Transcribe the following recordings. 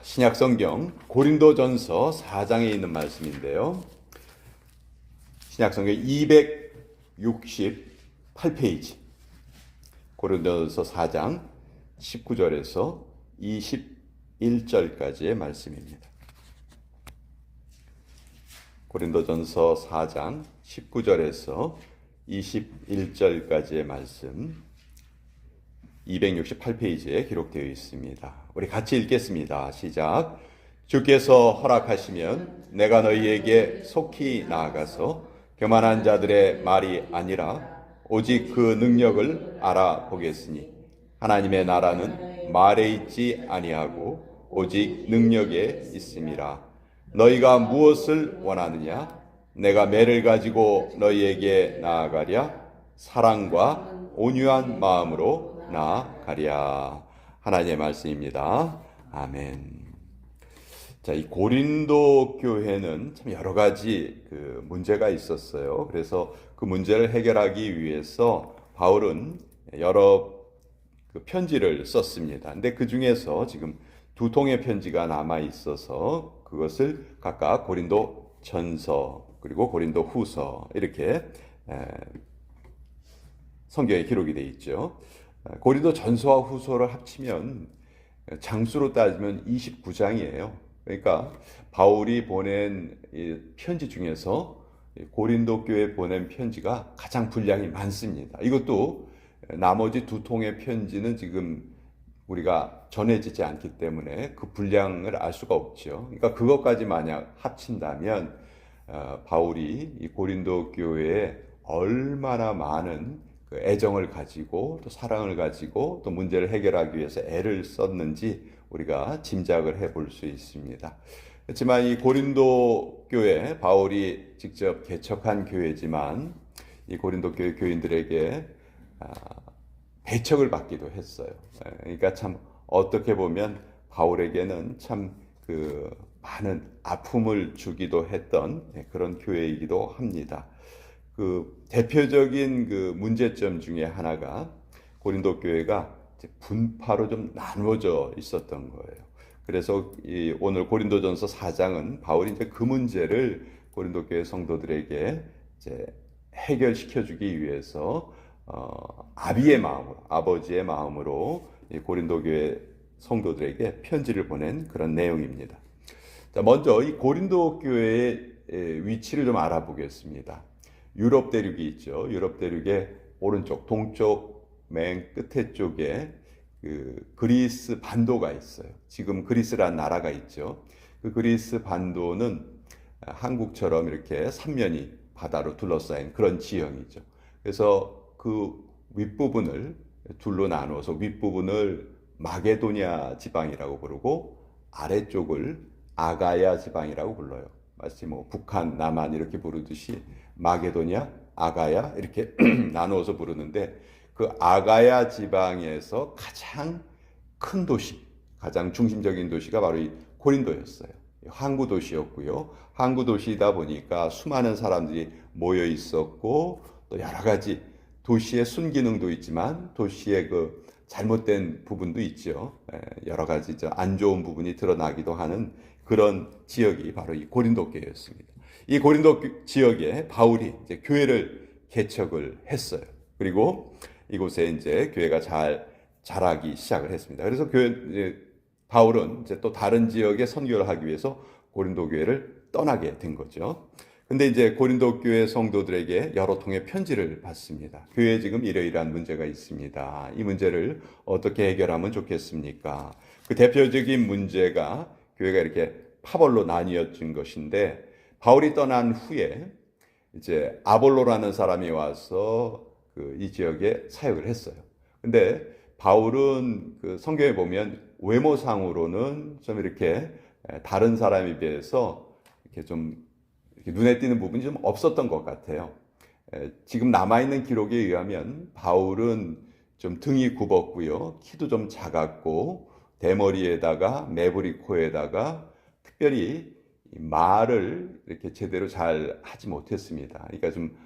신약성경 고린도전서 4장에 있는 말씀인데요. 신약성경 268페이지 고린도전서 4장 19절에서 21절까지의 말씀입니다. 고린도전서 4장 19절에서 21절까지의 말씀 268페이지에 기록되어 있습니다. 우리 같이 읽겠습니다. 시작. 주께서 허락하시면 내가 너희에게 속히 나아가서 교만한 자들의 말이 아니라 오직 그 능력을 알아보겠으니 하나님의 나라는 말에 있지 아니하고 오직 능력에 있음이라. 너희가 무엇을 원하느냐? 내가 매를 가지고 너희에게 나아가랴? 사랑과 온유한 마음으로 나아가랴. 하나님의 말씀입니다. 아멘. 자, 이 고린도 교회는 참 여러 가지 문제가 있었어요. 그래서 그 문제를 해결하기 위해서 바울은 여러 편지를 썼습니다. 근데 그 중에서 지금 두 통의 편지가 남아 있어서 그것을 각각 고린도 전서 그리고 고린도 후서 이렇게 성경에 기록이 되어 있죠. 고린도 전서와 후서를 합치면 장수로 따지면 29장이에요. 그러니까 바울이 보낸 편지 중에서 고린도 교회에 보낸 편지가 가장 분량이 많습니다. 이것도 나머지 두 통의 편지는 지금 우리가 전해지지 않기 때문에 그 분량을 알 수가 없죠. 그러니까 그것까지 만약 합친다면 바울이 이 고린도 교회에 얼마나 많은 애정을 가지고 또 사랑을 가지고 또 문제를 해결하기 위해서 애를 썼는지 우리가 짐작을 해볼 수 있습니다. 그렇지만 이 고린도 교회, 바울이 직접 개척한 교회지만 이 고린도 교회 교인들에게 배척을 받기도 했어요. 그러니까 참 어떻게 보면 바울에게는 참 많은 아픔을 주기도 했던 그런 교회이기도 합니다. 대표적인 문제점 중에 하나가 고린도 교회가 분파로 좀 나누어져 있었던 거예요. 그래서 오늘 고린도전서 4장은 바울이 이제 그 문제를 고린도 교회 성도들에게 이제 해결시켜 주기 위해서 아비의 마음으로, 아버지의 마음으로 고린도 교회 성도들에게 편지를 보낸 그런 내용입니다. 자, 먼저 이 고린도 교회의 위치를 좀 알아보겠습니다. 유럽 대륙이 있죠. 유럽 대륙의 오른쪽, 동쪽 맨 끝에 쪽에 그리스 반도가 있어요. 지금 그리스라는 나라가 있죠. 그 그리스 반도는 한국처럼 이렇게 삼면이 바다로 둘러싸인 그런 지형이죠. 그래서 그 윗부분을 둘로 나누어서 윗부분을 마게도니아 지방이라고 부르고 아래쪽을 아가야 지방이라고 불러요. 마치 북한, 남한 이렇게 부르듯이 마게도니아, 아가야 이렇게 나누어서 부르는데 그 아가야 지방에서 가장 큰 도시, 가장 중심적인 도시가 바로 이 고린도였어요. 항구 도시였고요. 항구 도시이다 보니까 수많은 사람들이 모여 있었고 또 여러 가지 도시의 순기능도 있지만 도시의 잘못된 부분도 있죠. 여러 가지 안 좋은 부분이 드러나기도 하는 그런 지역이 바로 이 고린도 교회였습니다. 이 고린도 지역에 바울이 이제 교회를 개척을 했어요. 그리고 이곳에 이제 교회가 잘 자라기 시작을 했습니다. 그래서 바울은 이제 또 다른 지역에 선교를 하기 위해서 고린도 교회를 떠나게 된 거죠. 근데 이제 고린도 교회 성도들에게 여러 통의 편지를 받습니다. 교회에 지금 이러이러한 문제가 있습니다. 이 문제를 어떻게 해결하면 좋겠습니까? 그 대표적인 문제가 교회가 이렇게 파벌로 나뉘어진 것인데 바울이 떠난 후에 이제 아볼로라는 사람이 와서 이 지역에 사역을 했어요. 근데 바울은 성경에 보면 외모상으로는 좀 이렇게 다른 사람에 비해서 이렇게 좀 이렇게 눈에 띄는 부분이 좀 없었던 것 같아요. 지금 남아있는 기록에 의하면 바울은 좀 등이 굽었고요. 키도 좀 작았고 대머리에다가 매부리 코에다가 특별히 말을 이렇게 제대로 잘 하지 못했습니다. 그러니까 좀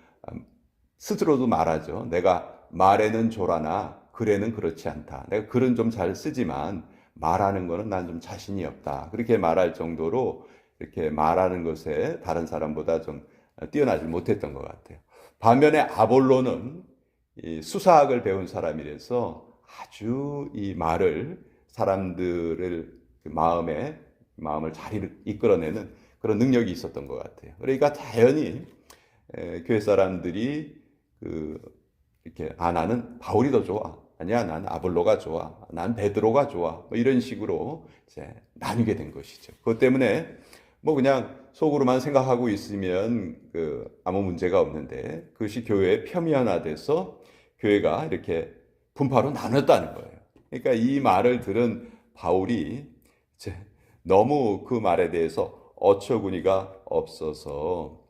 스스로도 말하죠. 내가 말에는 조라나 글에는 그렇지 않다. 내가 글은 좀 잘 쓰지만 말하는 거는 난 좀 자신이 없다. 그렇게 말할 정도로 이렇게 말하는 것에 다른 사람보다 좀 뛰어나지 못했던 것 같아요. 반면에 아볼로는 이 수사학을 배운 사람이라서 아주 이 말을 사람들을 마음을 잘 이끌어내는 그런 능력이 있었던 것 같아요. 그러니까 자연히 교회 사람들이 이렇게 나는 바울이 더 좋아. 아니야, 난 아볼로가 좋아. 난 베드로가 좋아. 뭐 이런 식으로 이제 나뉘게 된 것이죠. 그것 때문에 뭐 그냥 속으로만 생각하고 있으면 아무 문제가 없는데 그것이 교회에 표면화돼서 교회가 이렇게 분파로 나눴다는 거예요. 그러니까 이 말을 들은 바울이 이제 너무 그 말에 대해서 어처구니가 없어서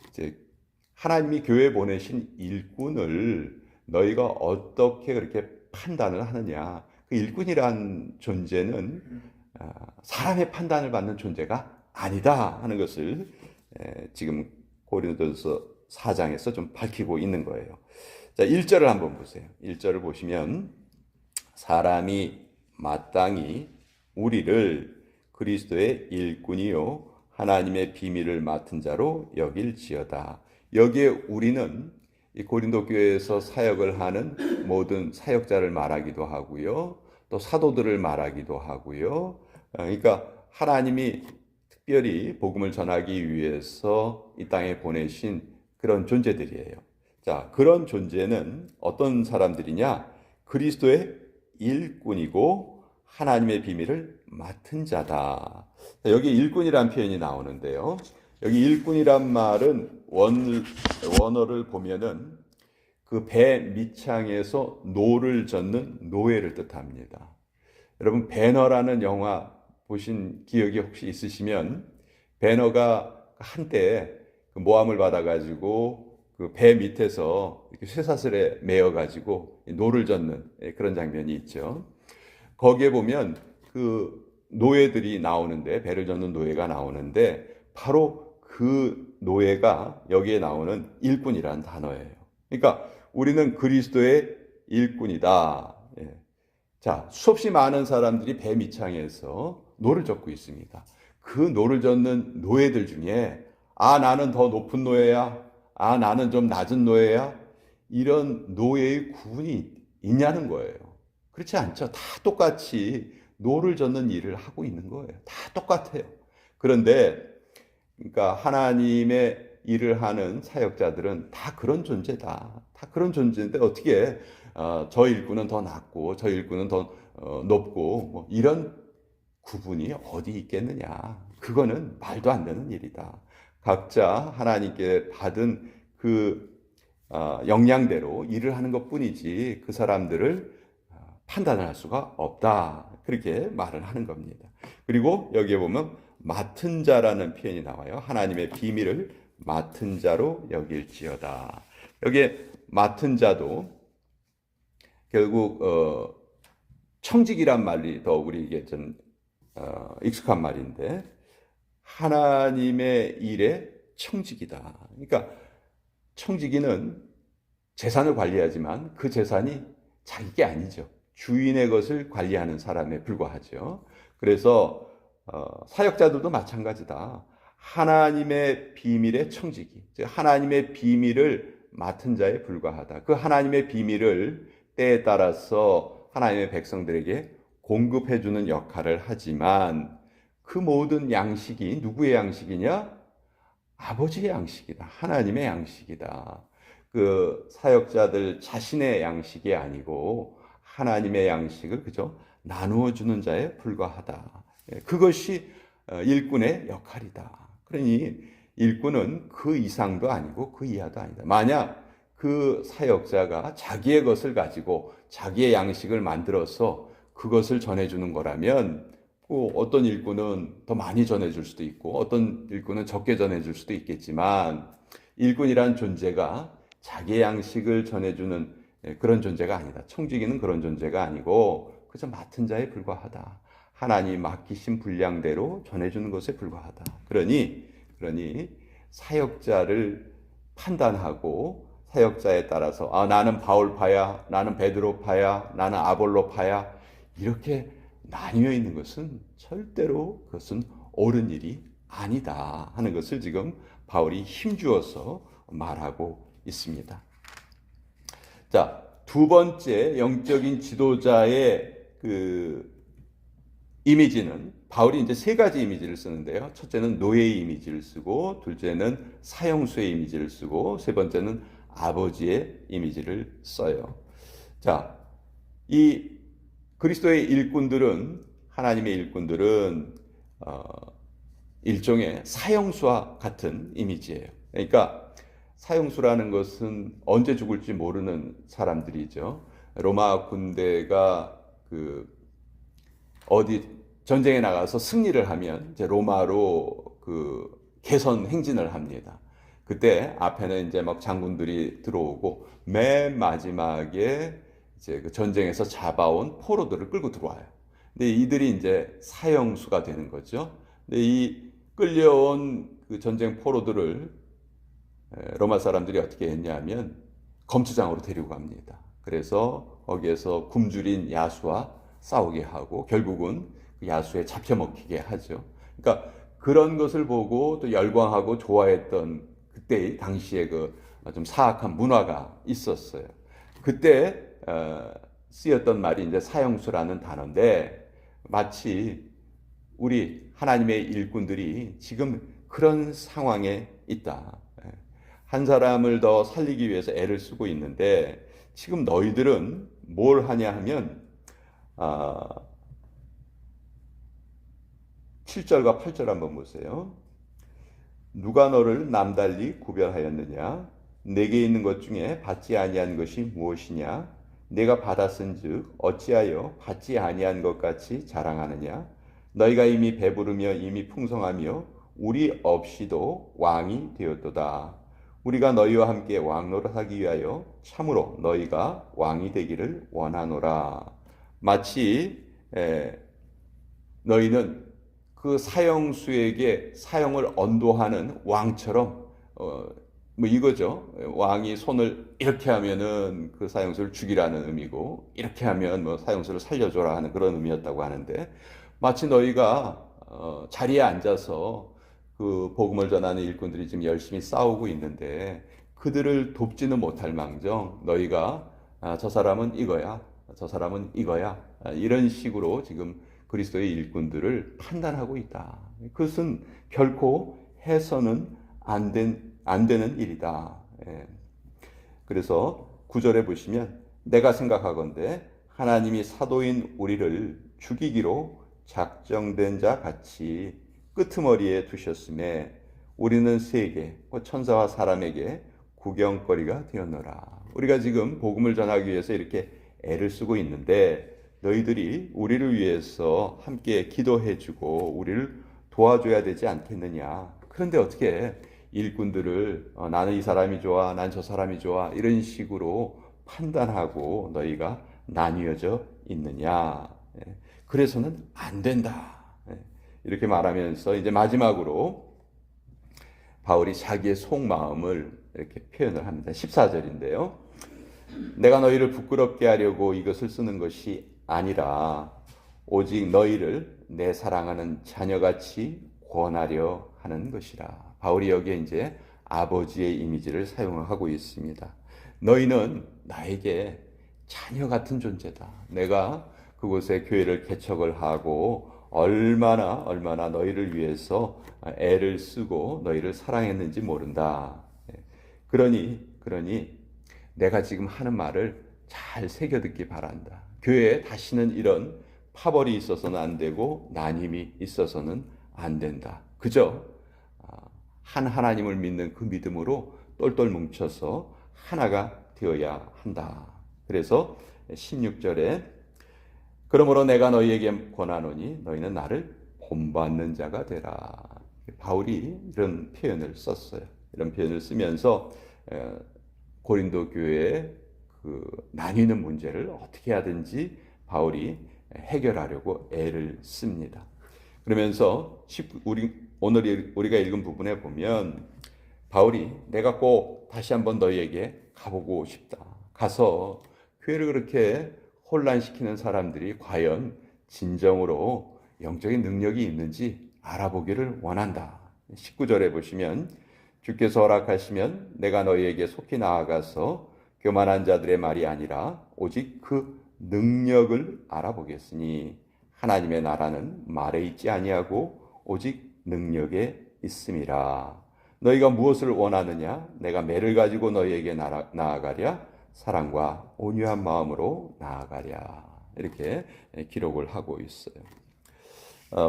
이제 하나님이 교회에 보내신 일꾼을 너희가 어떻게 그렇게 판단을 하느냐. 그 일꾼이란 존재는 사람의 판단을 받는 존재가 아니다 하는 것을 지금 고린도전서 4장에서 좀 밝히고 있는 거예요. 자, 1절을 한번 보세요. 1절을 보시면 사람이 마땅히 우리를 그리스도의 일꾼이요 하나님의 비밀을 맡은 자로 여길지어다. 여기에 우리는 이 고린도 교회에서 사역을 하는 모든 사역자를 말하기도 하고요. 또 사도들을 말하기도 하고요. 그러니까 하나님이 특별히 복음을 전하기 위해서 이 땅에 보내신 그런 존재들이에요. 자, 그런 존재는 어떤 사람들이냐? 그리스도의 일꾼이고 하나님의 비밀을 맡은 자다. 여기 일꾼이란 표현이 나오는데요. 여기 일꾼이란 말은 원어를 보면은 그 배 밑창에서 노를 젓는 노예를 뜻합니다. 여러분 배너라는 영화 보신 기억이 혹시 있으시면 배너가 한때 그 모함을 받아가지고 그 배 밑에서 이렇게 쇠사슬에 매어가지고 노를 젓는 그런 장면이 있죠. 거기에 보면 그 노예들이 나오는데 배를 젓는 노예가 나오는데 바로 그 노예가 여기에 나오는 일꾼이라는 단어예요. 그러니까 우리는 그리스도의 일꾼이다. 예. 자, 수없이 많은 사람들이 배 밑창에서 노를 젓고 있습니다. 그 노를 젓는 노예들 중에 나는 더 높은 노예야. 나는 좀 낮은 노예야. 이런 노예의 구분이 있냐는 거예요. 그렇지 않죠. 다 똑같이 노를 젓는 일을 하고 있는 거예요. 다 똑같아요. 그런데 그러니까 하나님의 일을 하는 사역자들은 다 그런 존재다. 다 그런 존재인데 어떻게 저 일꾼은 더 낮고 저 일꾼은 더 높고 뭐 이런 구분이 어디 있겠느냐. 그거는 말도 안 되는 일이다. 각자 하나님께 받은 그 역량대로 일을 하는 것뿐이지 그 사람들을 판단을 할 수가 없다. 그렇게 말을 하는 겁니다. 그리고 여기에 보면 맡은 자라는 표현이 나와요. 하나님의 비밀을 맡은 자로 여길지어다. 여기에 맡은 자도 결국 청직이란 말이 더 우리에게 좀 익숙한 말인데 하나님의 일에 청지기다. 그러니까 청지기는 재산을 관리하지만 그 재산이 자기 게 아니죠. 주인의 것을 관리하는 사람에 불과하죠. 그래서 사역자들도 마찬가지다. 하나님의 비밀의 청지기, 즉 하나님의 비밀을 맡은 자에 불과하다. 그 하나님의 비밀을 때에 따라서 하나님의 백성들에게 공급해주는 역할을 하지만 그 모든 양식이 누구의 양식이냐? 아버지의 양식이다. 하나님의 양식이다. 그 사역자들 자신의 양식이 아니고 하나님의 양식을 그저 나누어 주는 자에 불과하다. 그것이 일꾼의 역할이다. 그러니 일꾼은 그 이상도 아니고 그 이하도 아니다. 만약 그 사역자가 자기의 것을 가지고 자기의 양식을 만들어서 그것을 전해주는 거라면 어떤 일꾼은 더 많이 전해줄 수도 있고 어떤 일꾼은 적게 전해줄 수도 있겠지만 일꾼이란 존재가 자기의 양식을 전해주는 그런 존재가 아니다. 청지기는 그런 존재가 아니고 그저 맡은 자에 불과하다. 하나님이 맡기신 분량대로 전해주는 것에 불과하다. 그러니 사역자를 판단하고 사역자에 따라서 나는 바울파야, 나는 베드로파야, 나는 아볼로파야 이렇게 나뉘어 있는 것은 절대로 그것은 옳은 일이 아니다 하는 것을 지금 바울이 힘주어서 말하고 있습니다. 자, 두 번째 영적인 지도자의 그 이미지는 바울이 이제 세 가지 이미지를 쓰는데요. 첫째는 노예의 이미지를 쓰고, 둘째는 사형수의 이미지를 쓰고, 세 번째는 아버지의 이미지를 써요. 자, 이 그리스도의 일꾼들은, 하나님의 일꾼들은 일종의 사형수와 같은 이미지예요. 그러니까 사형수라는 것은 언제 죽을지 모르는 사람들이죠. 로마 군대가 어디 전쟁에 나가서 승리를 하면 이제 로마로 개선 행진을 합니다. 그때 앞에는 이제 막 장군들이 들어오고 맨 마지막에 이제 그 전쟁에서 잡아온 포로들을 끌고 들어와요. 근데 이들이 이제 사형수가 되는 거죠. 근데 이 끌려온 그 전쟁 포로들을 로마 사람들이 어떻게 했냐면 검투장으로 데리고 갑니다. 그래서 거기에서 굶주린 야수와 싸우게 하고 결국은 그 야수에 잡혀먹히게 하죠. 그러니까 그런 것을 보고 또 열광하고 좋아했던 그때 당시에 그 좀 사악한 문화가 있었어요. 그때 쓰였던 말이 이제 사형수라는 단어인데 마치 우리 하나님의 일꾼들이 지금 그런 상황에 있다. 한 사람을 더 살리기 위해서 애를 쓰고 있는데 지금 너희들은 뭘 하냐 하면 7절과 8절 한번 보세요. 누가 너를 남달리 구별하였느냐? 내게 있는 것 중에 받지 아니한 것이 무엇이냐? 내가 받았은즉 어찌하여 받지 아니한 것 같이 자랑하느냐? 너희가 이미 배부르며 이미 풍성하며 우리 없이도 왕이 되었도다. 우리가 너희와 함께 왕노릇하기 위하여 참으로 너희가 왕이 되기를 원하노라. 마치 너희는 그 사형수에게 사형을 언도하는 왕처럼 뭐 이거죠. 왕이 손을 이렇게 하면은 그 사형수를 죽이라는 의미고 이렇게 하면 뭐 사형수를 살려줘라 하는 그런 의미였다고 하는데 마치 너희가 자리에 앉아서 그 복음을 전하는 일꾼들이 지금 열심히 싸우고 있는데 그들을 돕지는 못할 망정 너희가 저 사람은 이거야, 저 사람은 이거야 이런 식으로 지금 그리스도의 일꾼들을 판단하고 있다. 그것은 결코 해서는 안 되는 일이다. 그래서 9절에 보시면 내가 생각하건대 하나님이 사도인 우리를 죽이기로 작정된 자 같이 끄트머리에 두셨음에 우리는 세계 천사와 사람에게 구경거리가 되었노라. 우리가 지금 복음을 전하기 위해서 이렇게 애를 쓰고 있는데 너희들이 우리를 위해서 함께 기도해주고 우리를 도와줘야 되지 않겠느냐. 그런데 어떻게 일꾼들을 나는 이 사람이 좋아, 난 저 사람이 좋아 이런 식으로 판단하고 너희가 나뉘어져 있느냐. 그래서는 안 된다. 이렇게 말하면서 이제 마지막으로 바울이 자기의 속마음을 이렇게 표현을 합니다. 14절인데요. 내가 너희를 부끄럽게 하려고 이것을 쓰는 것이 아니라 오직 너희를 내 사랑하는 자녀같이 권하려 하는 것이라. 바울이 여기에 이제 아버지의 이미지를 사용하고 있습니다. 너희는 나에게 자녀 같은 존재다. 내가 그곳에 교회를 개척을 하고 얼마나 너희를 위해서 애를 쓰고 너희를 사랑했는지 모른다. 그러니 내가 지금 하는 말을 잘 새겨듣기 바란다. 교회에 다시는 이런 파벌이 있어서는 안 되고 나님이 있어서는 안 된다. 그저 한 하나님을 믿는 그 믿음으로 똘똘 뭉쳐서 하나가 되어야 한다. 그래서 16절에 그러므로 내가 너희에게 권하노니 너희는 나를 본받는 자가 되라. 바울이 이런 표현을 썼어요. 이런 표현을 쓰면서 고린도 교회의 그 나뉘는 문제를 어떻게 하든지 바울이 해결하려고 애를 씁니다. 그러면서 오늘 우리가 읽은 부분에 보면 바울이 내가 꼭 다시 한번 너희에게 가보고 싶다. 가서 교회를 그렇게 혼란시키는 사람들이 과연 진정으로 영적인 능력이 있는지 알아보기를 원한다. 19절에 보시면 주께서 허락하시면 내가 너희에게 속히 나아가서 교만한 자들의 말이 아니라 오직 그 능력을 알아보겠으니 하나님의 나라는 말에 있지 아니하고 오직 능력에 있음이라. 너희가 무엇을 원하느냐? 내가 매를 가지고 너희에게 나아가랴. 사랑과 온유한 마음으로 나아가랴. 이렇게 기록을 하고 있어요.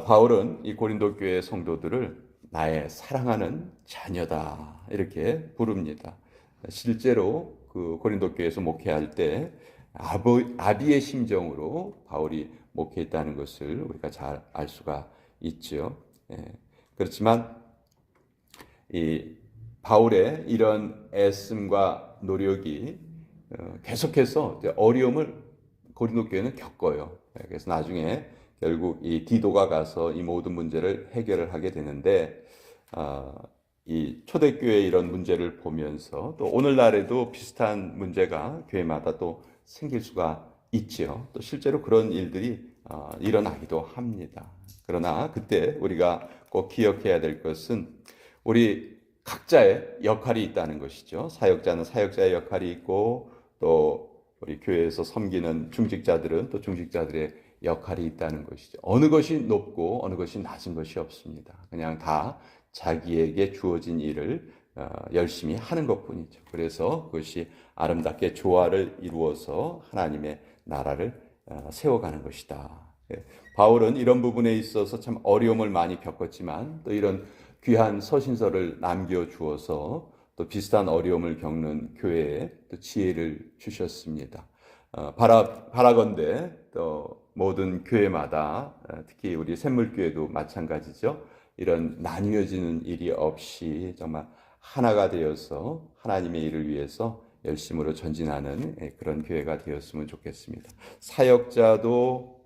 바울은 이 고린도 교회 성도들을 나의 사랑하는 자녀다 이렇게 부릅니다. 실제로 그 고린도 교회에서 목회할 때 아비의 심정으로 바울이 목회했다는 것을 우리가 잘 알 수가 있죠. 그렇지만 이 바울의 이런 애씀과 노력이 계속해서 어려움을 고린도 교회는 겪어요. 그래서 나중에 결국 이 디도가 가서 이 모든 문제를 해결을 하게 되는데 이 초대교회의 이런 문제를 보면서 또 오늘날에도 비슷한 문제가 교회마다 또 생길 수가 있죠. 또 실제로 그런 일들이 일어나기도 합니다. 그러나 그때 우리가 꼭 기억해야 될 것은 우리 각자의 역할이 있다는 것이죠. 사역자는 사역자의 역할이 있고 또 우리 교회에서 섬기는 중직자들은 또 중직자들의 역할이 있다는 것이죠. 어느 것이 높고 어느 것이 낮은 것이 없습니다. 그냥 다 자기에게 주어진 일을 열심히 하는 것뿐이죠. 그래서 그것이 아름답게 조화를 이루어서 하나님의 나라를 세워가는 것이다. 바울은 이런 부분에 있어서 참 어려움을 많이 겪었지만 또 이런 귀한 서신서를 남겨주어서 또 비슷한 어려움을 겪는 교회에 또 지혜를 주셨습니다. 바라건대 또 모든 교회마다 특히 우리 샘물교회도 마찬가지죠. 이런 나뉘어지는 일이 없이 정말 하나가 되어서 하나님의 일을 위해서 열심으로 전진하는 그런 교회가 되었으면 좋겠습니다. 사역자도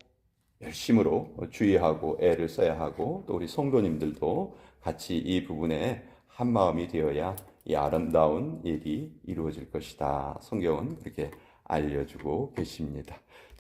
열심으로 주의하고 애를 써야 하고 또 우리 성도님들도 같이 이 부분에 한 마음이 되어야 이 아름다운 일이 이루어질 것이다. 성경은 그렇게 알려주고 계십니다.